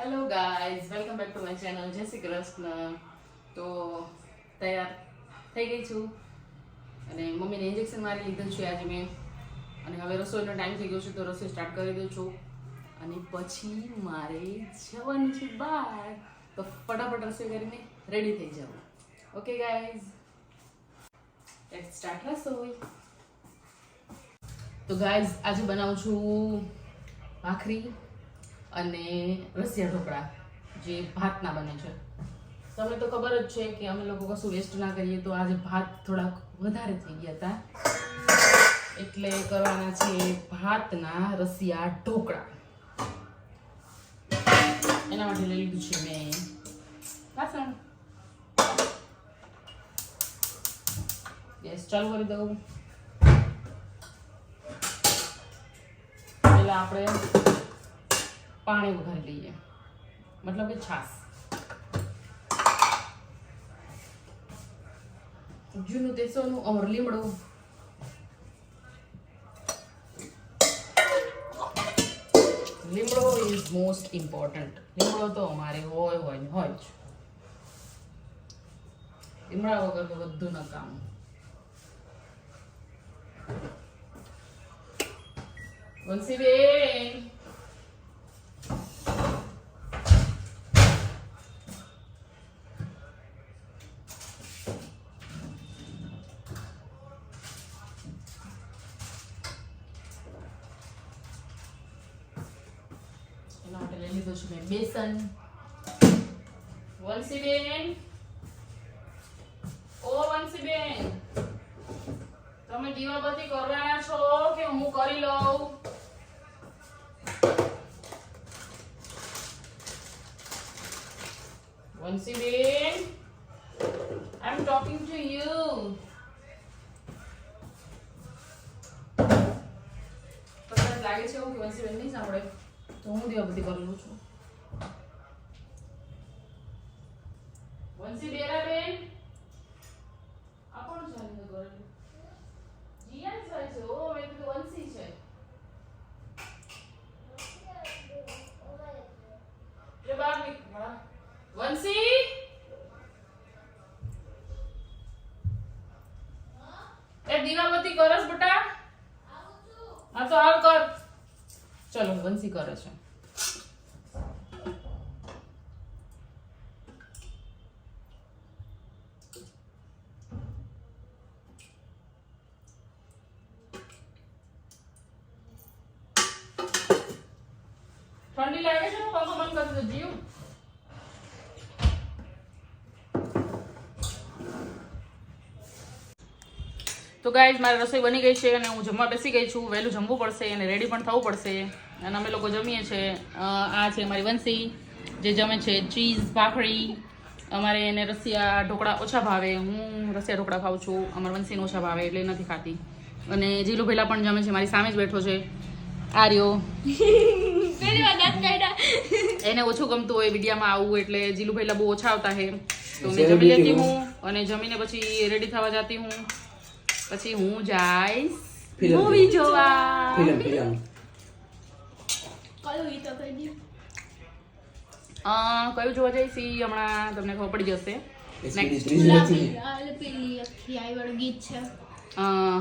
Hello guys, welcome back to my channel. જય શ્રી કૃષ્ણ. તો તૈયાર થઈ ગઈ છું અને મમ્મીને ઇન્જેક્શન મારી લીધું છે આજે મેં, અને હવે રસોઈનો ટાઈમ થઈ ગયો છે તો રસોઈ સ્ટાર્ટ કરી દઉં છું. અને પછી મારે જવાનું છે બહાર, તો ફટાફટ રસોઈ કરીને રેડી થઈ જાઉં. ઓકે ગાઈઝ, લેટ્સ સ્ટાર્ટ રસોઈ. તો ગાઈઝ, આજે બનાવું છું ભાખરી અને રસિયા ઢોકળા, જે ભાતના બને છે. તમને તો ખબર જ છે કે અમે લોકો કશું વેસ્ટ ના કરીએ, તો આજે ભાત થોડાક વધારે થઈ ગયા હતા એટલે કરવાના છે ભાતના રસિયા ઢોકળા. એના માટે લઈ લીધું છે મેં વાસણ. ગેસ ચાલુ કરી દઉં. પહેલા આપણે પાણી વઘારી લઈએ, મતલબ કે છાશ. જૂનું તે સોનું, અમર લીમડો. લીમડો ઇઝ મોસ્ટ ઇમ્પોર્ટન્ટ. લીમડો તો અમારે હોય જ. લીમડા વગર તો બધું ન કામ. વંશીબેન, લીધું છે મેં બેસન. વંશીબેન, ઓ વંશીબેન, તમે દીવાબત્તી કરવાના છો કે હું કરી લઉં? વંશીબેન, I'm talking to you. તમને લાગે છે એવું કે વંશીબેન નહીં સાંભળે, તો હું દીવાબત્તી કરી લઉં છું. વંશી બેરાબેન, આ કોણ છે? જીયાન છે. ઓ મેં કીધું વંશી છે. જે બહાર નીકળ. વંશી, એ દીવાબત્તી કરસ બેટા? હા તો હાલ કર. ચલો, વંશી કરે છે. ઠંડી લાગે છે? પંખો બંધ કરી દો જીવ. તો ગાઈઝ, મારી રસોઈ બની ગઈ છે અને હું જમવા બેસી ગઈ છું. વહેલું જમવું પડશે અને રેડી પણ થવું પડશે. અને અમે લોકો જમીએ છીએ. આ છે મારી વંશી, જે જમે છે ચીઝ ભાખરી. અમારે એને રસિયા ઢોકળા ઓછા ભાવે. હું રસિયા ઢોકળા ખાઉં છું. અમારા વંશીને ઓછા ભાવે એટલે નથી ખાતી. અને જીલુ ભેલા પણ જમે છે. મારી સામે જ બેઠો છે આર્યો. એને ઓછું ગમતું હોય વિડીયામાં આવવું, એટલે જીલુ ભેલા બહુ ઓછા આવતા હે. તો મેં જમી લેતી હું અને જમીને પછી રેડી થવા જતી હું. પછી હું જઈશ મૂવી જોવા. કયું જોવા જઈશ હમણાં તમને ખબર પડી જશે.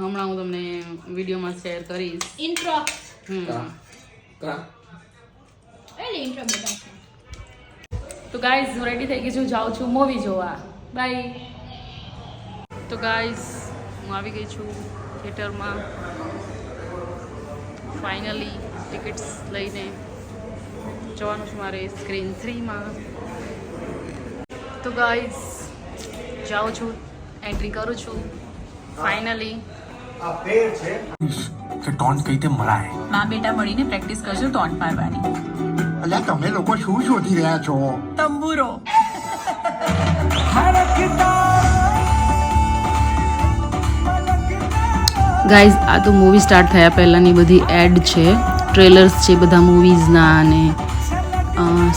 હમણાં હું તમને વિડીયોમાં શેર કરીશ. તો ગાઈઝ, હું રેડી થઈ ગઈ છું, જાઉં છું મૂવી જોવા. બાય. તો ગાઈઝ, હું આવી ગઈ છું થિયેટરમાં. ફાઇનલી ટિકિટ્સ લઈને જવાનું છે મારે સ્ક્રીન 3માં. તો ગાઈઝ, જાઉં છું, એન્ટ્રી કરું છું ફાઇનલી. આ પેર છે કે ટોન્ટ કઈ રીતે મરાય. માં બેટા મળીને પ્રેક્ટિસ કરજો ટોન્ટ મારવાની. અલ્યા, તમે લોકો શું શોધી રહ્યા છો? તંબુરો. ગાઈઝ, આ તો મૂવી સ્ટાર્ટ થયા પહેલાંની બધી એડ છે, ટ્રેલર્સ છે બધા મૂવીઝના, અને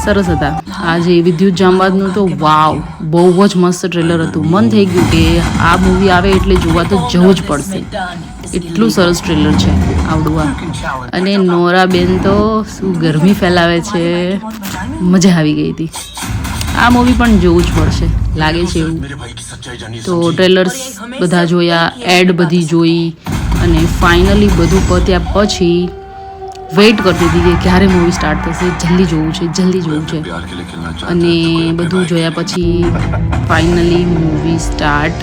સરસ હતા. આજે વિદ્યુત જામવાદનું તો વાવ, બહુ જ મસ્ત ટ્રેલર હતું. મન થઈ ગયું કે આ મૂવી આવે એટલે જોવા તો જવું જ પડશે. એટલું સરસ ટ્રેલર છે આવડું આ. અને નોરાબેન તો શું ગરમી ફેલાવે છે. મજા આવી ગઈ હતી. આ મૂવી પણ જોવું જ પડશે લાગે છે એવું. मेरे भाई की सच्चाई जानी તો ટ્રેલર્સ બધા જોયા, એડ બધી જોઈ અને ફાઇનલી બધું પત્યા પછી વેઇટ કરતી હતી કે ક્યારે મૂવી સ્ટાર્ટ થશે, જલ્દી જોવું છે, જલ્દી જોવું છે. प्यार के लिए खेलना चाहता અને બધું જોયા પછી ફાઇનલી મૂવી સ્ટાર્ટ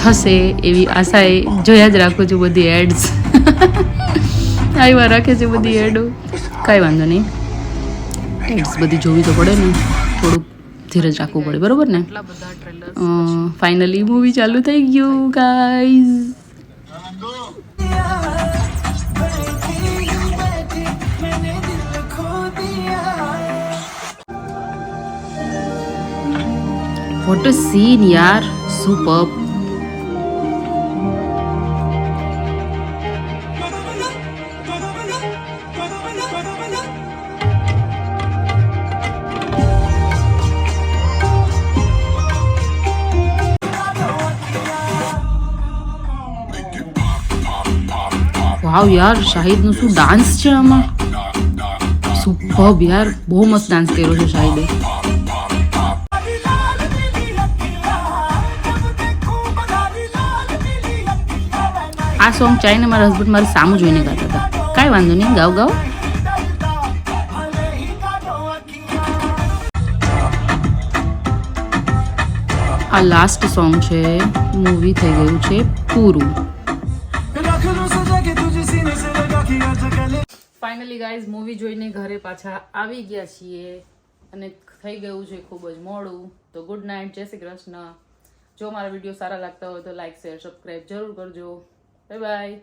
થશે એવી આશાએ જોયા જ રાખું છું બધી એડ્સ. આવ્યા રાખે છે બધી એડો, કાંઈ વાંધો નહીં, એડ્સ બધી જોવી તો પડે ને, થોડુંક ધીરજ રાખવું પડે, બરોબર ને. ફાઇનલી મૂવી ચાલુ થઈ ગયું guys. What a scene, yaar. Superb. વાવ યાર, શાહિદનો શું ડાન્સ છે આમાં, સુપર્બ યાર, બહુ મસ્ત ડાન્સ કર્યો છે શાહિદે. આ સોંગ ચાઈને મારા હસબન્ડ મારી સામું જોઈને ગાતા હતા. કાંઈ વાંધો નહીં, ગાવ ગાવ. આ લાસ્ટ સોંગ છે, મૂવી થઈ ગયું છે પૂરું. ફાઇનલી ગાઈઝ મૂવી જોઈને ઘરે પાછા આવી ગયા છીએ અને થઈ ગયું છે ખૂબ જ મોડું. તો ગુડ નાઇટ, જય શ્રી કૃષ્ણ. જો મારા વિડીયો સારા લાગતા હોય તો લાઈક, શેર, સબસ્ક્રાઈબ જરૂર કરજો. Bye bye.